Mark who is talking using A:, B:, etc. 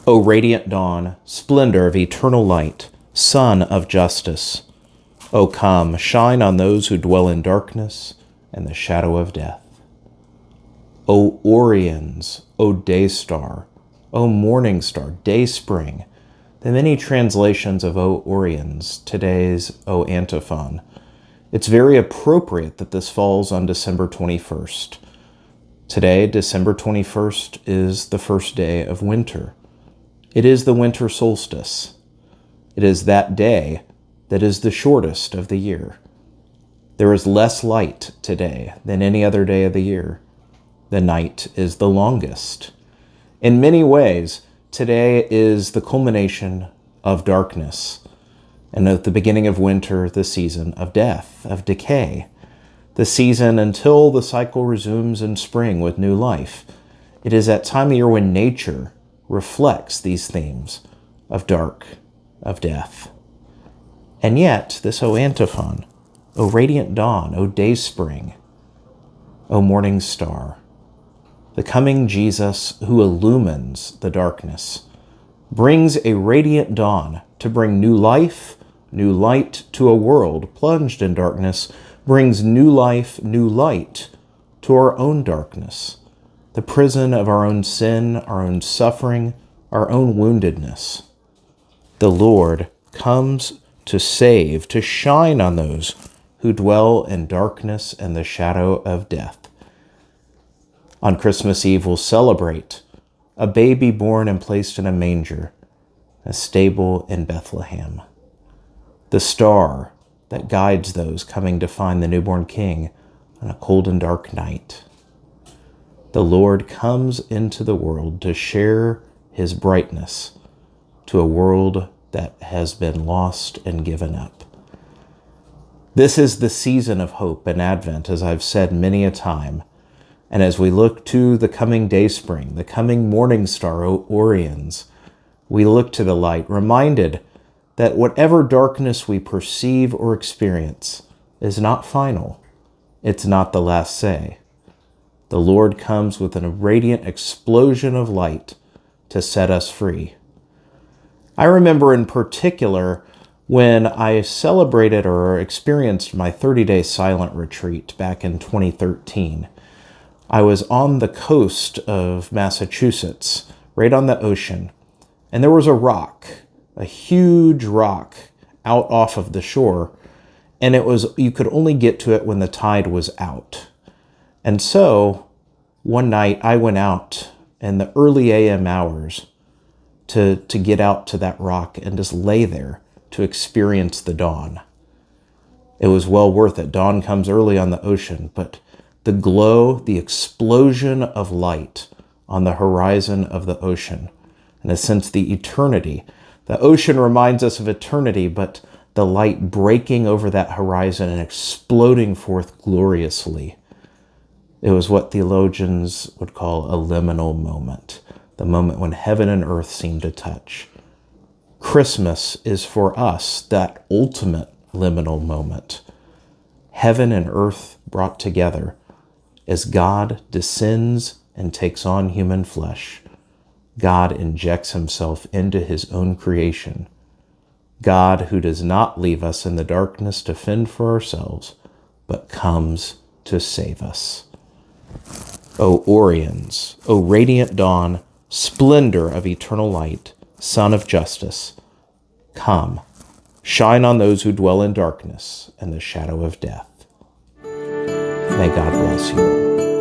A: O radiant dawn, splendor of eternal light, sun of justice, O come, shine on those who dwell in darkness and the shadow of death. O Orions, O day star, O morning star, day spring, the many translations of O Orions, today's O antiphon. It's very appropriate that this falls on December 21st. Today, December 21st, is the first day of winter. It is the winter solstice. It is that day that is the shortest of the year. There is less light today than any other day of the year. The night is the longest. In many ways, today is the culmination of darkness, and at the beginning of winter, the season of death, of decay, the season until the cycle resumes in spring with new life. It is that time of year when nature reflects these themes of dark, of death. And yet, this O antiphon, O radiant dawn, O day spring, O morning star, the coming Jesus who illumines the darkness, brings a radiant dawn to bring new life, new light to a world plunged in darkness, brings new life, new light to our own darkness, the prison of our own sin, our own suffering, our own woundedness. The Lord comes to save, to shine on those who dwell in darkness and the shadow of death. On Christmas Eve, we'll celebrate a baby born and placed in a manger, a stable in Bethlehem. The star that guides those coming to find the newborn King on a cold and dark night. The Lord comes into the world to share his brightness to a world that has been lost and given up. This is the season of hope and Advent, as I've said many a time. And as we look to the coming day spring, the coming morning star, O Orions, we look to the light, reminded that whatever darkness we perceive or experience is not final. It's not the last say. The Lord comes with a radiant explosion of light to set us free. I remember in particular when I celebrated or experienced my 30-day silent retreat back in 2013. I was on the coast of Massachusetts, right on the ocean, and there was a rock, a huge rock out off of the shore, and you could only get to it when the tide was out. And so one night I went out in the early AM hours to get out to that rock and just lay there to experience the dawn. It was well worth it. Dawn comes early on the ocean, but the glow, the explosion of light on the horizon of the ocean, in a sense, the eternity. The ocean reminds us of eternity, but the light breaking over that horizon and exploding forth gloriously. It was what theologians would call a liminal moment, the moment when heaven and earth seem to touch. Christmas is for us that ultimate liminal moment. Heaven and earth brought together as God descends and takes on human flesh. God injects himself into his own creation. God who does not leave us in the darkness to fend for ourselves, but comes to save us. O Orions, O radiant dawn, splendor of eternal light, Son of justice, come, shine on those who dwell in darkness and the shadow of death. May God bless you.